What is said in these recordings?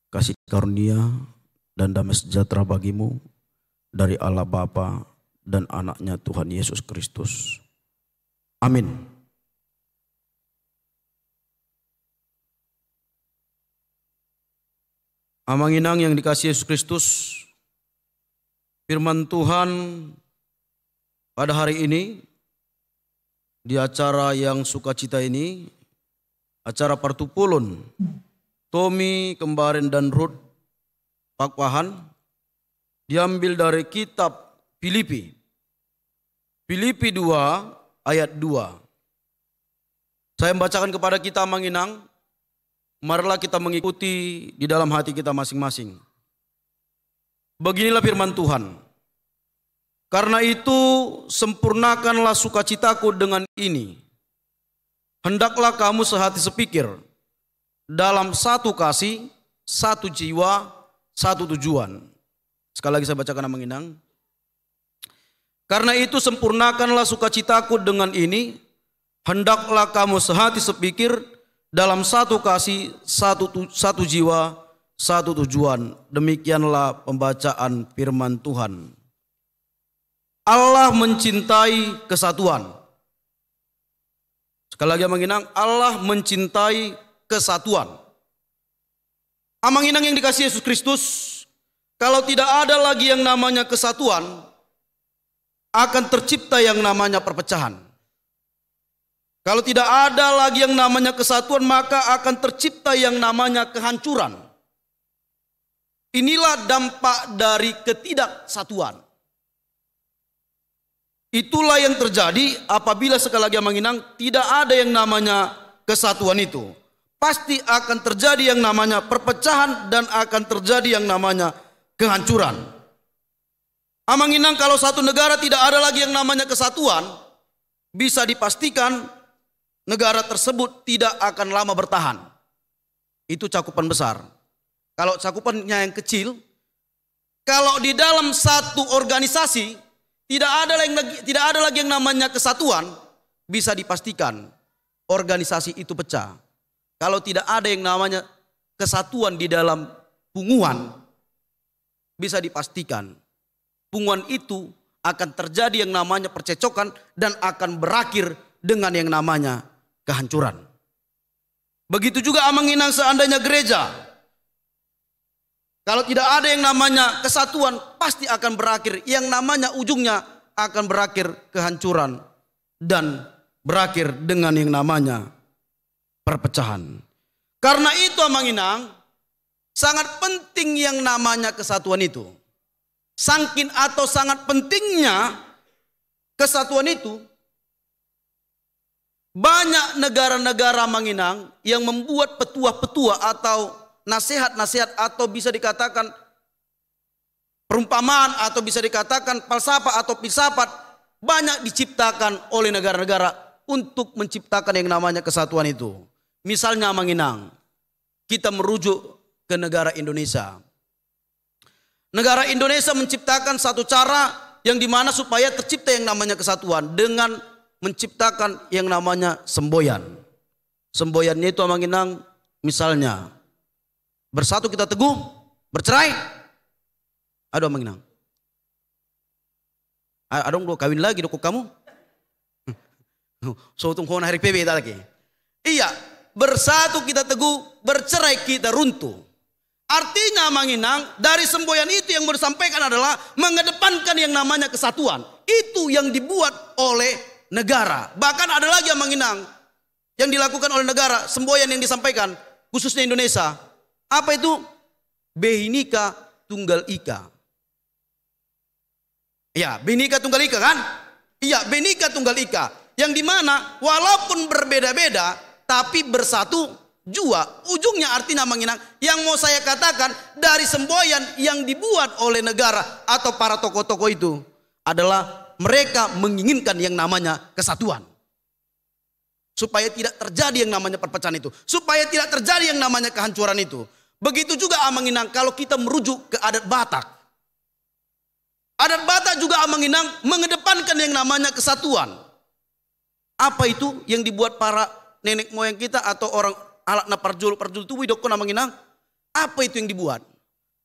kasih karunia dan damai sejahtera bagimu dari Allah Bapa dan anaknya Tuhan Yesus Kristus. Amin. Amanginang yang dikasihi Yesus Kristus, firman Tuhan pada hari ini di acara yang sukacita ini, acara Partupulun Tommy, Kembarin dan Ruth Pakpahan, diambil dari kitab Filipi 2 ayat 2. Saya membacakan kepada kita Amanginang, marilah kita mengikuti di dalam hati kita masing-masing. Beginilah firman Tuhan. Karena itu sempurnakanlah sukacitaku dengan ini. Hendaklah kamu sehati sepikir, dalam satu kasih, satu jiwa, satu tujuan. Sekali lagi saya bacakan Amanginang. Karena itu sempurnakanlah sukacitaku dengan ini. Hendaklah kamu sehati sepikir, dalam satu kasih, satu jiwa, satu tujuan. Demikianlah pembacaan firman Tuhan. Allah mencintai kesatuan. Sekali lagi Amanginang, Allah mencintai kesatuan. Amanginang yang dikasihi Yesus Kristus, kalau tidak ada lagi yang namanya kesatuan, akan tercipta yang namanya perpecahan. Kalau tidak ada lagi yang namanya kesatuan, maka akan tercipta yang namanya kehancuran. Inilah dampak dari ketidaksatuan. Itulah yang terjadi apabila sekali lagi Amanginang tidak ada yang namanya kesatuan itu. Pasti akan terjadi yang namanya perpecahan dan akan terjadi yang namanya kehancuran. Amanginang kalau satu negara tidak ada lagi yang namanya kesatuan, bisa dipastikan negara tersebut tidak akan lama bertahan. Itu cakupan besar. Kalau cakupannya yang kecil, kalau di dalam satu organisasi tidak ada lagi yang namanya kesatuan, bisa dipastikan organisasi itu pecah. Kalau tidak ada yang namanya kesatuan di dalam punguan, bisa dipastikan punguan itu akan terjadi yang namanya percecokan dan akan berakhir dengan yang namanya kehancuran. Begitu juga Amanginang seandainya gereja, kalau tidak ada yang namanya kesatuan, pasti akan berakhir. Yang namanya ujungnya akan berakhir kehancuran dan berakhir dengan yang namanya perpecahan. Karena itu Amanginang, sangat penting yang namanya kesatuan itu. Sangkin atau sangat pentingnya kesatuan itu, banyak negara-negara Amanginang yang membuat petua-petua atau nasihat-nasihat atau bisa dikatakan perumpamaan atau bisa dikatakan falsafah atau filsafat banyak diciptakan oleh negara-negara untuk menciptakan yang namanya kesatuan itu. Misalnya Amanginang, kita merujuk ke negara Indonesia. Negara Indonesia menciptakan satu cara yang dimana supaya tercipta yang namanya kesatuan dengan menciptakan yang namanya semboyan. Semboyannya itu Amanginang misalnya, bersatu kita teguh, bercerai. Aduh Amanginang. Aduh lo kawin lagi dok kamu. So tunggu hari PB lagi. Iya, bersatu kita teguh, bercerai kita runtuh. Artinya Amanginang, dari semboyan itu yang mau disampaikan adalah mengedepankan yang namanya kesatuan. Itu yang dibuat oleh negara. Bahkan ada lagi Amanginang yang dilakukan oleh negara, semboyan yang disampaikan khususnya Indonesia. Apa itu? Bhinneka Tunggal Ika. Ya, Bhinneka Tunggal Ika kan? Iya, Bhinneka Tunggal Ika. Yang dimana walaupun berbeda-beda, tapi bersatu jua. Ujungnya artinya Amanginang, yang mau saya katakan dari semboyan yang dibuat oleh negara atau para tokoh-tokoh itu adalah mereka menginginkan yang namanya kesatuan. Supaya tidak terjadi yang namanya perpecahan itu. Supaya tidak terjadi yang namanya kehancuran itu. Begitu juga Amanginang kalau kita merujuk ke adat Batak. Adat Batak juga Amanginang mengedepankan yang namanya kesatuan. Apa itu yang dibuat para nenek moyang kita atau orang alatna parjul tuwi dokon Amanginang? Apa itu yang dibuat?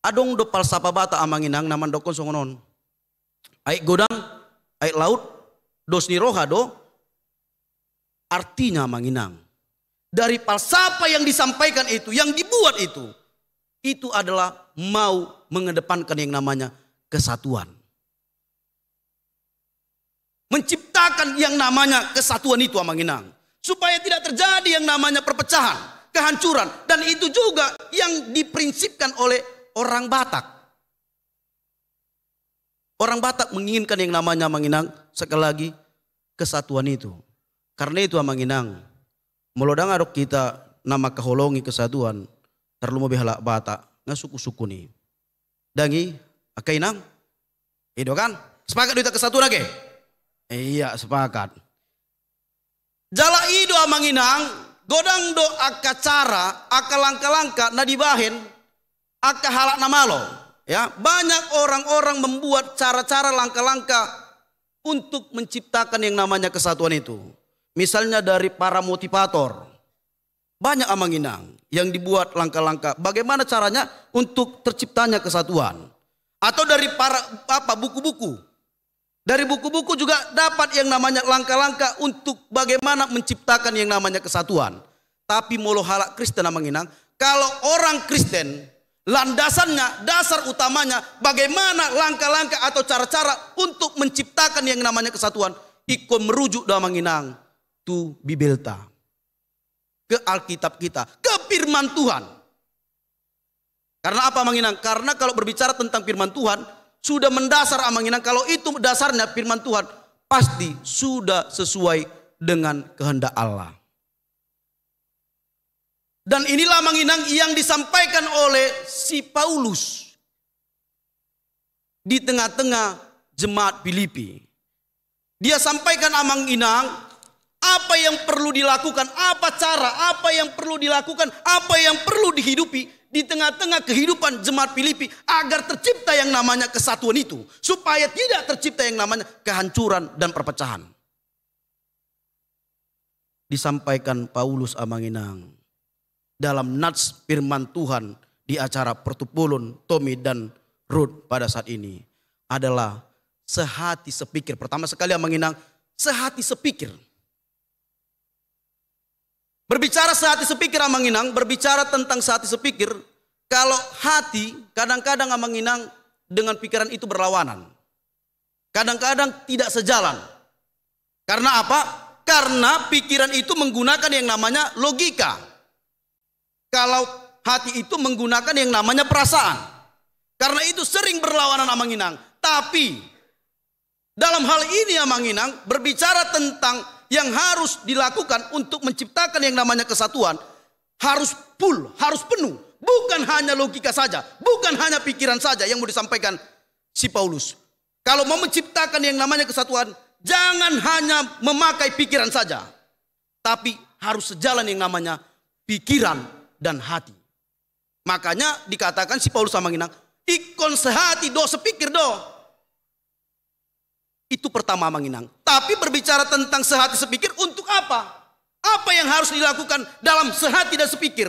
Adong do palsapa bata amanginang naman dokon songonon. Aik godang, aik laut, dos ni roha do. Artinya amanginang. Dari falsafah yang disampaikan itu, yang dibuat itu adalah mau mengedepankan yang namanya kesatuan. Menciptakan yang namanya kesatuan itu amanginang. Supaya tidak terjadi yang namanya perpecahan, kehancuran. Dan itu juga yang diprinsipkan oleh orang Batak. Orang Batak menginginkan yang namanya amanginang, sekali lagi kesatuan itu. Karena itu amanginang, melodang adok kita nama kaholongi kesatuan, terlalu behalak Batak, nga suku-suku ni. Dangi, akainang, itu kan? Sepakat kita kesatuan lagi? Iya, sepakat. Jala ido amanginang, godang do akacara, akalangka-langka, nadibahin, akahalak namalo. Ya, banyak orang-orang membuat cara-cara langka-langka untuk menciptakan yang namanya kesatuan itu. Misalnya dari para motivator. Banyak amanginang yang dibuat langkah-langkah bagaimana caranya untuk terciptanya kesatuan. Atau dari para buku-buku. Dari buku-buku juga dapat yang namanya langkah-langkah untuk bagaimana menciptakan yang namanya kesatuan. Tapi molo halak Kristen amanginang, kalau orang Kristen landasannya, dasar utamanya bagaimana langkah-langkah atau cara-cara untuk menciptakan yang namanya kesatuan, ikon merujuk amanginang tu Bibelta, ke Alkitab kita, ke firman Tuhan. Karena apa amanginang? Karena kalau berbicara tentang firman Tuhan sudah mendasar amanginang, kalau itu dasarnya firman Tuhan pasti sudah sesuai dengan kehendak Allah. Dan inilah amanginang yang disampaikan oleh si Paulus di tengah-tengah jemaat Filipi. Dia sampaikan amanginang apa yang perlu dilakukan, apa cara, apa yang perlu dilakukan, apa yang perlu dihidupi di tengah-tengah kehidupan jemaat Filipi agar tercipta yang namanya kesatuan itu, supaya tidak tercipta yang namanya kehancuran dan perpecahan. Disampaikan Paulus amanginang dalam nats firman Tuhan di acara pertupulun Tommy dan Ruth pada saat ini adalah sehati sepikir. Pertama sekali amanginang sehati sepikir. Berbicara sehati sepikir amanginang, berbicara tentang sehati sepikir, kalau hati kadang-kadang amanginang dengan pikiran itu berlawanan. Kadang-kadang tidak sejalan. Karena apa? Karena pikiran itu menggunakan yang namanya logika. Kalau hati itu menggunakan yang namanya perasaan. Karena itu sering berlawanan amanginang. Tapi dalam hal ini amanginang berbicara tentang yang harus dilakukan untuk menciptakan yang namanya kesatuan harus full, harus penuh. Bukan hanya logika saja, bukan hanya pikiran saja yang mau disampaikan si Paulus. Kalau mau menciptakan yang namanya kesatuan, jangan hanya memakai pikiran saja, tapi harus sejalan yang namanya pikiran dan hati. Makanya dikatakan si Paulus amanginang, ikon sehati do sepikir do. Itu pertama amanginang. Tapi berbicara tentang sehati sepikir untuk apa? Apa yang harus dilakukan dalam sehati dan sepikir?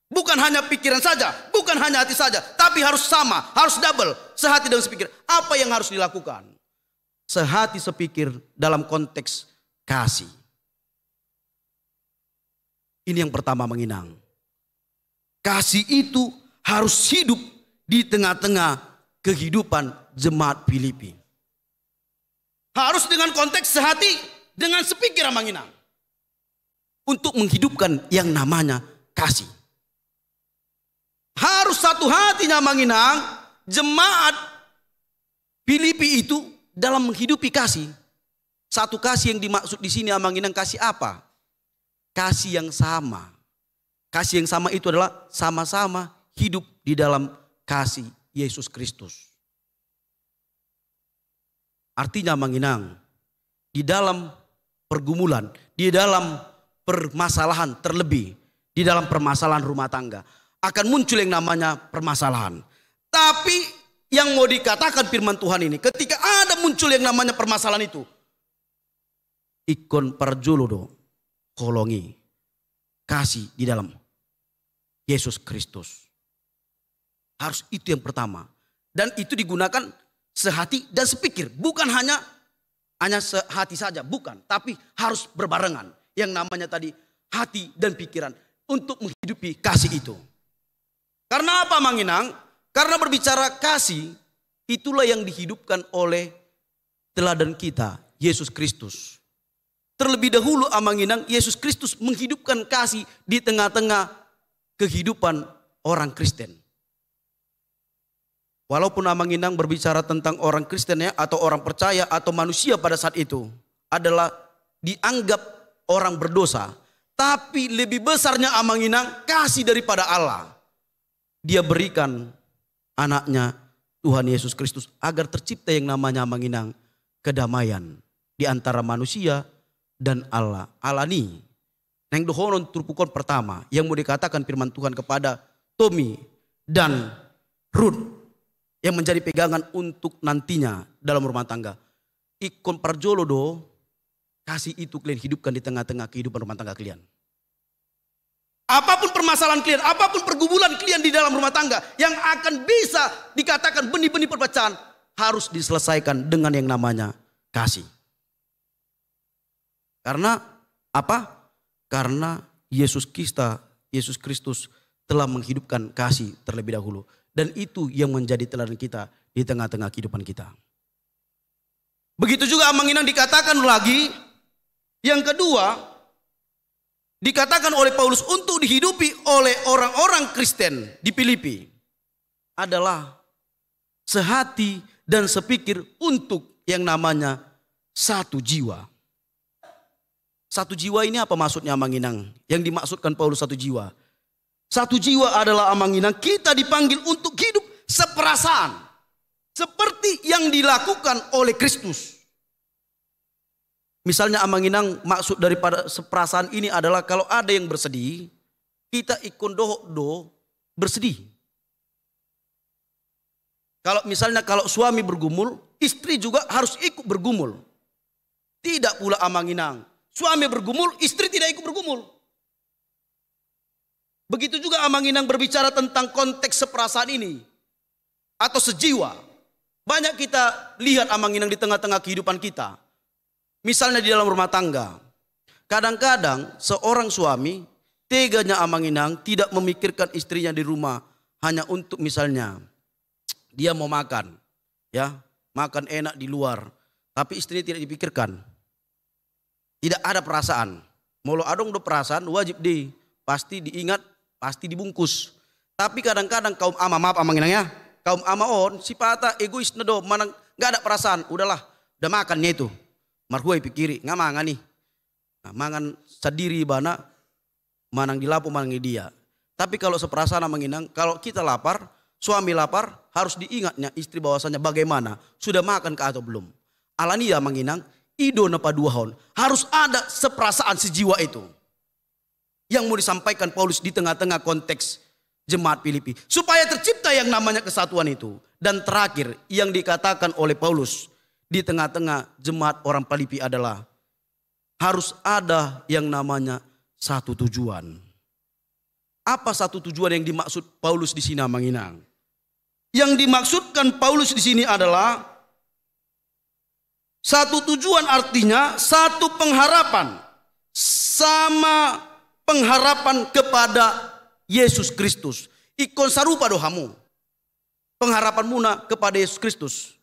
Bukan hanya pikiran saja, bukan hanya hati saja, tapi harus sama, harus double, sehati dan sepikir. Apa yang harus dilakukan? Sehati sepikir dalam konteks kasih. Ini yang pertama amanginang. Kasih itu harus hidup di tengah-tengah kehidupan jemaat Filipi. Harus dengan konteks sehati, dengan sepikir amanginang. Untuk menghidupkan yang namanya kasih. Harus satu hatinya amanginang, jemaat Filipi itu dalam menghidupi kasih. Satu kasih yang dimaksud di sini amanginang kasih apa? Kasih yang sama. Kasih yang sama itu adalah sama-sama hidup di dalam kasih Yesus Kristus. Artinya amanginang, di dalam pergumulan, di dalam permasalahan terlebih, di dalam permasalahan rumah tangga, akan muncul yang namanya permasalahan. Tapi yang mau dikatakan firman Tuhan ini, ketika ada muncul yang namanya permasalahan itu, ikon parjuludo kolongi kasih di dalam Yesus Kristus. Harus itu yang pertama. Dan itu digunakan sehati dan sepikir. Bukan hanya sehati saja, bukan. Tapi harus berbarengan. Yang namanya tadi hati dan pikiran untuk menghidupi kasih itu. Karena apa Manginang? Karena berbicara kasih, itulah yang dihidupkan oleh teladan kita, Yesus Kristus. Terlebih dahulu Amanginang, Yesus Kristus menghidupkan kasih di tengah-tengah kehidupan orang Kristen. Walaupun Amanginang berbicara tentang orang Kristen ya, atau orang percaya atau manusia pada saat itu adalah dianggap orang berdosa. Tapi lebih besarnya Amanginang kasih daripada Allah. Dia berikan anaknya Tuhan Yesus Kristus agar tercipta yang namanya Amanginang kedamaian di antara manusia dan Allah. Allah ni neng dohonon turpukon pertama yang mau dikatakan firman Tuhan kepada Tommy dan Ruth yang menjadi pegangan untuk nantinya dalam rumah tangga. Ikon parjolo do, kasih itu kalian hidupkan di tengah-tengah kehidupan rumah tangga kalian. Apapun permasalahan kalian, apapun pergumulan kalian di dalam rumah tangga yang akan bisa dikatakan benih-benih perpecahan harus diselesaikan dengan yang namanya kasih. Karena apa? Karena Yesus Kristus telah menghidupkan kasih terlebih dahulu. Dan itu yang menjadi teladan kita di tengah-tengah kehidupan kita. Begitu juga Amanginang dikatakan lagi. Yang kedua, dikatakan oleh Paulus untuk dihidupi oleh orang-orang Kristen di Filipi adalah sehati dan sepikir untuk yang namanya satu jiwa. Satu jiwa ini apa maksudnya Amanginang? Yang dimaksudkan Paulus satu jiwa. Satu jiwa adalah Amanginang kita dipanggil untuk hidup seperasaan. Seperti yang dilakukan oleh Kristus. Misalnya Amanginang maksud daripada seperasaan ini adalah kalau ada yang bersedih. Kita ikon do bersedih. Kalau misalnya kalau suami bergumul. Istri juga harus ikut bergumul. Tidak pula Amanginang. Suami bergumul, istri tidak ikut bergumul. Begitu juga Amanginang berbicara tentang konteks seperasaan ini. Atau sejiwa. Banyak kita lihat Amanginang di tengah-tengah kehidupan kita. Misalnya di dalam rumah tangga. Kadang-kadang seorang suami teganya Amanginang tidak memikirkan istrinya di rumah. Hanya untuk misalnya dia mau makan. Ya, makan enak di luar. Tapi istrinya tidak dipikirkan. Tidak ada perasaan. Molo adong do perasaan wajib pasti diingat. Pasti dibungkus. Tapi kadang-kadang kaum ama, maaf Amanginang ya. Kaum ama on, si pata egois nedo, manang gak ada perasaan. Udahlah, udah makannya itu. Marhuai pikiri, nggak mangan nih. Nah, mangan sendiri bana, manang dilapu, manang di dia. Tapi kalau seperasaan Amanginang, kalau kita lapar, suami lapar, harus diingatnya istri bahwasanya bagaimana, sudah makan ke atau belum. Alani ya Amanginang, ido napa duahon, harus ada seperasaan sejiwa itu. Yang mau disampaikan Paulus di tengah-tengah konteks jemaat Filipi. Supaya tercipta yang namanya kesatuan itu. Dan terakhir yang dikatakan oleh Paulus di tengah-tengah jemaat orang Filipi adalah harus ada yang namanya satu tujuan. Apa satu tujuan yang dimaksud Paulus di sini Amanginang? Yang dimaksudkan Paulus di sini adalah satu tujuan artinya satu pengharapan. Sama pengharapan kepada Yesus Kristus. Ikon sarupa dohamu. Pengharapan muna kepada Yesus Kristus.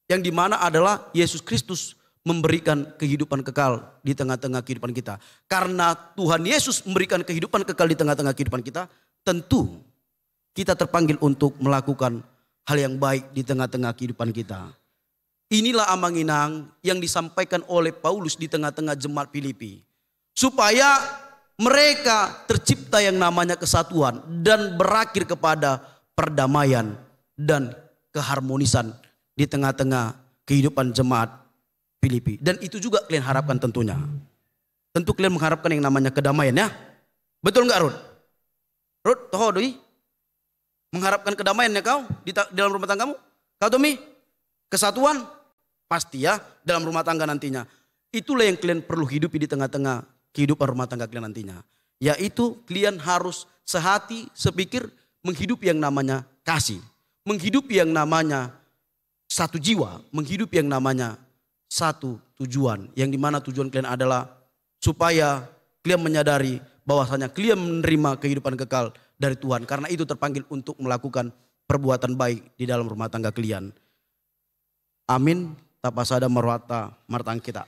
Yang dimana adalah Yesus Kristus memberikan kehidupan kekal di tengah-tengah kehidupan kita. Karena Tuhan Yesus memberikan kehidupan kekal di tengah-tengah kehidupan kita. Tentu kita terpanggil untuk melakukan hal yang baik di tengah-tengah kehidupan kita. Inilah Amanginang yang disampaikan oleh Paulus di tengah-tengah jemaat Filipi. Supaya mereka tercipta yang namanya kesatuan dan berakhir kepada perdamaian dan keharmonisan di tengah-tengah kehidupan jemaat Filipi. Dan itu juga kalian harapkan tentunya. Tentu kalian mengharapkan yang namanya kedamaian ya. Betul enggak Ruth? Ruth, toh doi? Mengharapkan kedamaian ya kau di dalam rumah tanggamu? Kau Tommy? Kesatuan? Pasti ya dalam rumah tangga nantinya. Itulah yang kalian perlu hidupi di tengah-tengah kehidupan rumah tangga kalian nantinya. Yaitu kalian harus sehati, sepikir, menghidupi yang namanya kasih, menghidupi yang namanya satu jiwa, menghidupi yang namanya satu tujuan. Yang dimana tujuan kalian adalah supaya kalian menyadari bahwasanya kalian menerima kehidupan kekal dari Tuhan. Karena itu terpanggil untuk melakukan perbuatan baik di dalam rumah tangga kalian. Amin. Tapasada marwata martang kita.